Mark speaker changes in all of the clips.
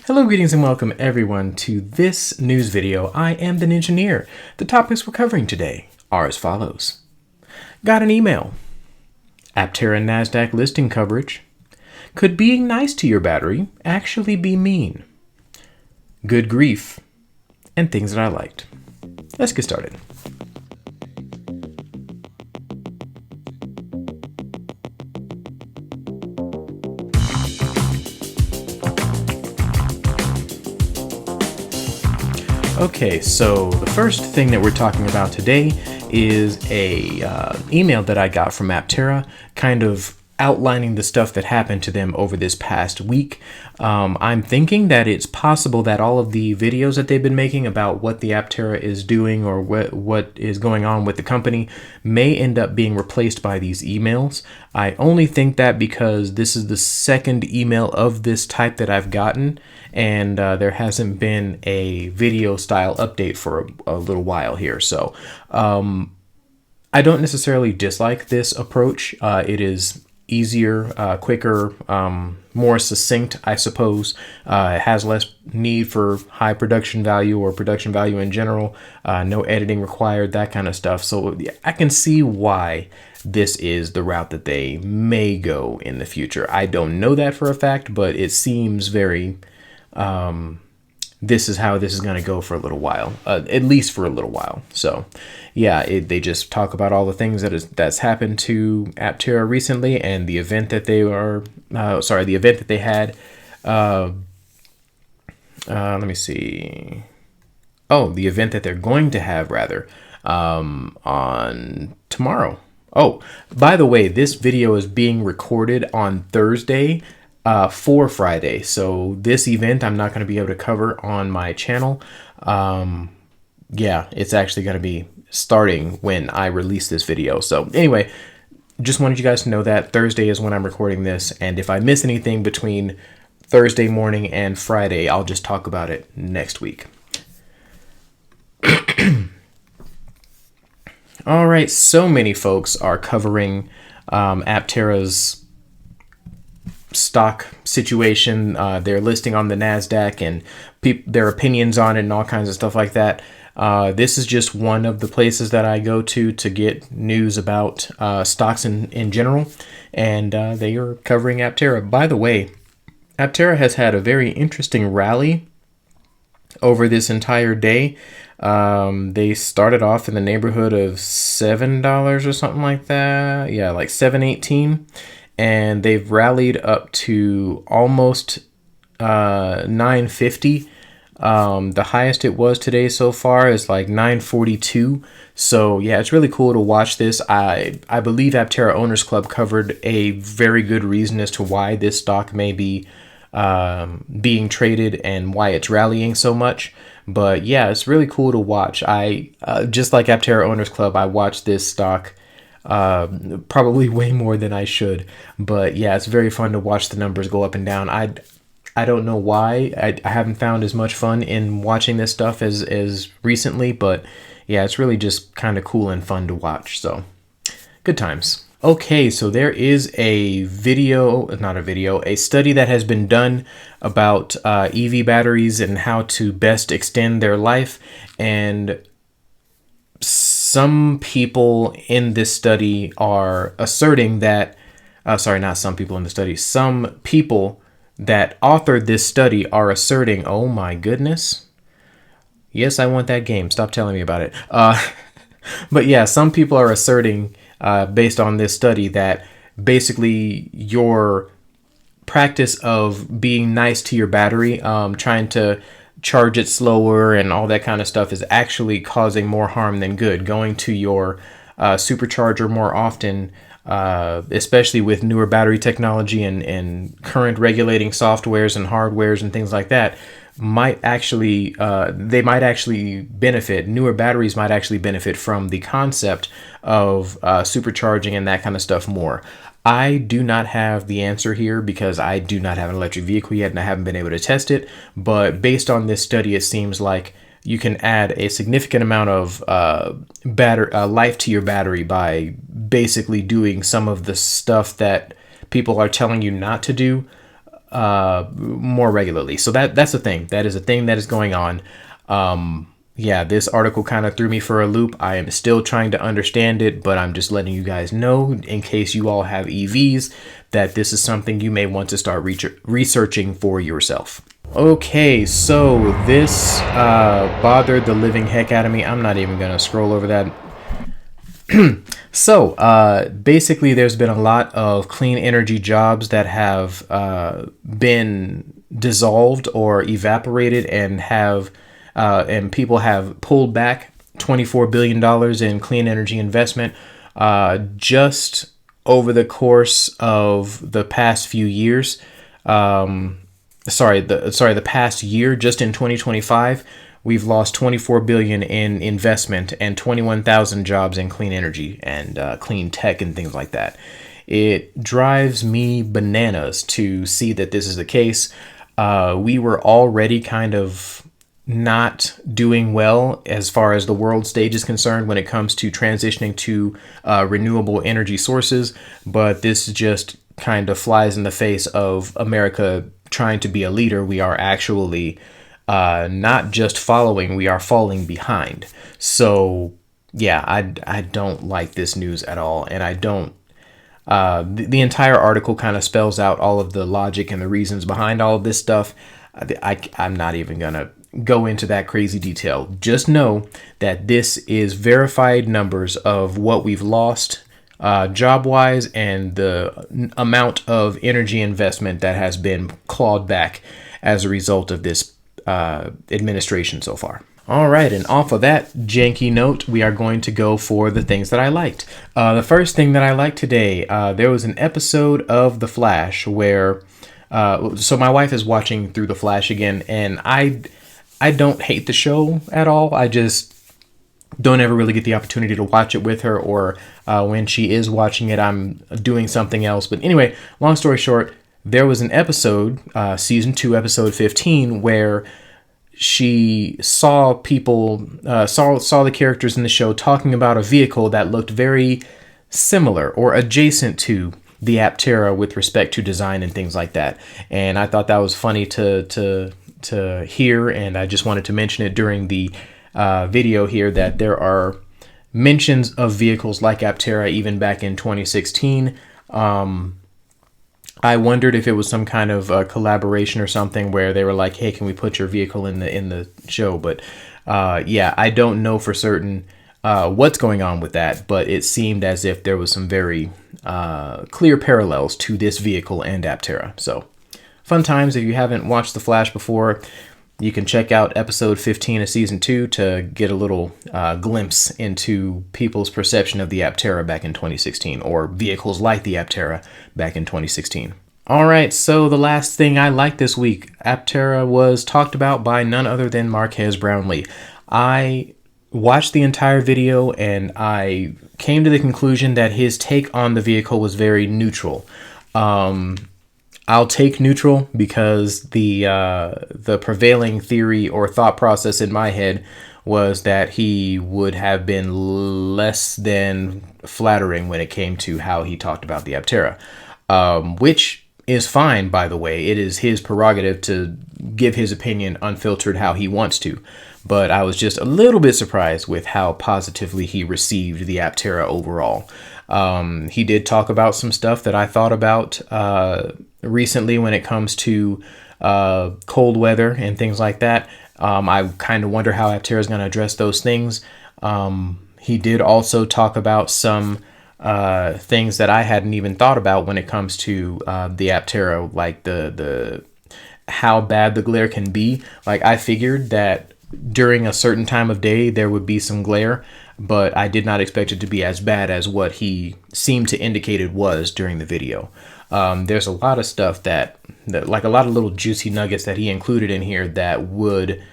Speaker 1: Hello, greetings, and welcome everyone to this news video. I am the Ninjaneer. The topics we're covering today are as follows. Got an email. Aptera NASDAQ listing coverage. Could being nice to your battery actually be mean? Good grief. And things that I liked. Let's get started. Okay, so the first thing that we're talking about today is a email that I got from Aptera, kind of outlining the stuff that happened to them over this past week. I'm thinking that it's possible that all of the videos that they've been making about what the Aptera is doing or what is going on with the company may end up being replaced by these emails. I only think that because this is the second email of this type that I've gotten, and there hasn't been a video style update for a little while here. So I don't necessarily dislike this approach. It is easier, quicker, more succinct, I suppose. It has less need for high production value or production value in general. No editing required, that kind of stuff. So I can see why this is the route that they may go in the future. I don't know that for a fact, but it seems very this is how this is going to go for a little while, at least for a little while. So yeah, they just talk about all the things that's happened to Aptera recently, and the event that they are, the event that they had. Let me see. Oh, the event that they're going to have rather, on tomorrow. Oh, by the way, this video is being recorded on Thursday, for Friday. So this event I'm not going to be able to cover on my channel. Yeah, it's actually going to be starting when I release this video. So anyway, just wanted you guys to know that Thursday is when I'm recording this. And if I miss anything between Thursday morning and Friday, I'll just talk about it next week. All right. So many folks are covering Aptera's stock situation, their listing on the NASDAQ, and their opinions on it and all kinds of stuff like that. This is just one of the places that I go to get news about stocks in general, and they are covering Aptera. By the way, Aptera has had a very interesting rally over this entire day. They started off in the neighborhood of $7 or something like that. Yeah, like $7.18. And they've rallied up to almost $9.50. The highest it was today so far is like $9.42. So yeah, it's really cool to watch this. I believe Aptera Owners Club covered a very good reason as to why this stock may be being traded and why it's rallying so much. But yeah, it's really cool to watch. I just like Aptera Owners Club, I watch this stock probably way more than I should, but yeah, it's very fun to watch the numbers go up and down. I don't know why I haven't found as much fun in watching this stuff as recently, but yeah, it's really just kind of cool and fun to watch. So good times. Okay, so there is a study that has been done about EV batteries and how to best extend their life, and some people in this study are asserting that, some people that authored this study are asserting, oh my goodness. Yes, I want that game. Stop telling me about it. But yeah, some people are asserting, based on this study, that basically your practice of being nice to your battery, trying to charge it slower and all that kind of stuff, is actually causing more harm than good. Going to your supercharger more often, especially with newer battery technology and current regulating softwares and hardwares and things like that, might actually benefit. Newer batteries might actually benefit from the concept of supercharging and that kind of stuff more. I do not have the answer here because I do not have an electric vehicle yet and I haven't been able to test it. But based on this study, it seems like you can add a significant amount of life to your battery by basically doing some of the stuff that people are telling you not to do. more regularly. So that's a thing. That is a thing that is going on. Yeah, this article kind of threw me for a loop. I am still trying to understand it, but I'm just letting you guys know, in case you all have EVs, that this is something you may want to start researching for yourself. Okay, so this bothered the living heck out of me. I'm not even going to scroll over that. So basically, there's been a lot of clean energy jobs that have been dissolved or evaporated and people have pulled back $24 billion in clean energy investment just over the course of the past few years. The past year, just in 2025, we've lost $24 billion in investment and 21,000 jobs in clean energy and clean tech and things like that. It drives me bananas to see that this is the case. We were already kind of not doing well as far as the world stage is concerned when it comes to transitioning to renewable energy sources, but this just kind of flies in the face of America trying to be a leader. We are actually not just following, we are falling behind. So yeah, I don't like this news at all, and I don't the entire article kind of spells out all of the logic and the reasons behind all of this stuff. I'm not even gonna go into that crazy detail. Just know that this is verified numbers of what we've lost job-wise and the amount of energy investment that has been clawed back as a result of this administration so far. All right, and off of that janky note, we are going to go for the things that I liked. The first thing that I liked today, there was an episode of The Flash where, so my wife is watching through The Flash again, and I don't hate the show at all. I just don't ever really get the opportunity to watch it with her, or when she is watching it, I'm doing something else. But anyway, long story short, there was an episode, season 2, episode 15, where she saw people, saw the characters in the show talking about a vehicle that looked very similar or adjacent to the Aptera with respect to design and things like that. And I thought that was funny to hear, and I just wanted to mention it during the video here, that there are mentions of vehicles like Aptera even back in 2016. I wondered if it was some kind of collaboration or something where they were like, hey, can we put your vehicle in the show? But yeah, I don't know for certain what's going on with that, but it seemed as if there was some very clear parallels to this vehicle and Aptera. So fun times. If you haven't watched The Flash before, you can check out episode 15 of season 2 to get a little glimpse into people's perception of the Aptera back in 2016, or vehicles like the Aptera back in 2016. All right, so the last thing I liked this week, Aptera was talked about by none other than Marques Brownlee. I watched the entire video and I came to the conclusion that his take on the vehicle was very neutral. I'll take neutral because the prevailing theory or thought process in my head was that he would have been less than flattering when it came to how he talked about the Aptera, which is fine, by the way. It is his prerogative to give his opinion unfiltered how he wants to. But I was just a little bit surprised with how positively he received the Aptera overall. He did talk about some stuff that I thought about recently when it comes to cold weather and things like that. I kind of wonder how Aptera is going to address those things. He did also talk about some things that I hadn't even thought about when it comes to the Aptera, like the how bad the glare can be. Like, I figured that during a certain time of day there would be some glare, but I did not expect it to be as bad as what he seemed to indicate it was during the video. There's a lot of stuff that like a lot of little juicy nuggets that he included in here that would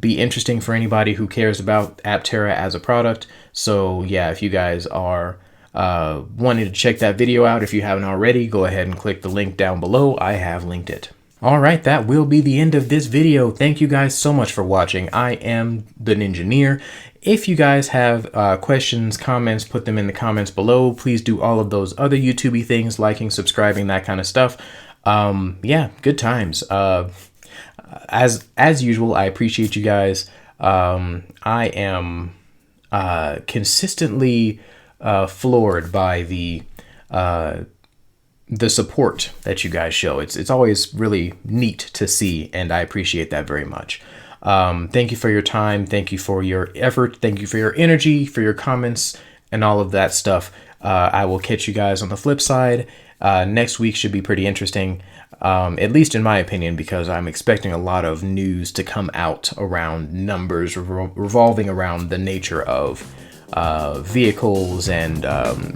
Speaker 1: be interesting for anybody who cares about Aptera as a product. So yeah, if you guys are wanting to check that video out, if you haven't already, go ahead and click the link down below. I have linked it. All right, that will be the end of this video. Thank you guys so much for watching. I am the Ninjaneer. If you guys have questions, comments, put them in the comments below. Please do all of those other YouTubey things, liking, subscribing, that kind of stuff. Yeah, good times. As usual, I appreciate you guys. I am consistently floored by the support that you guys show. It's always really neat to see, and I appreciate that very much. Thank you for your time. Thank you for your effort. Thank you for your energy, for your comments, and all of that stuff. I will catch you guys on the flip side. Next week should be pretty interesting, at least in my opinion, because I'm expecting a lot of news to come out around numbers revolving around the nature of vehicles and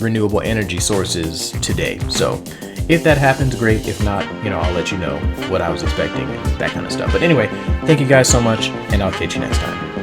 Speaker 1: renewable energy sources today. So if that happens, great. If not, I'll let you know what I was expecting and that kind of stuff. But anyway, thank you guys so much, and I'll catch you next time.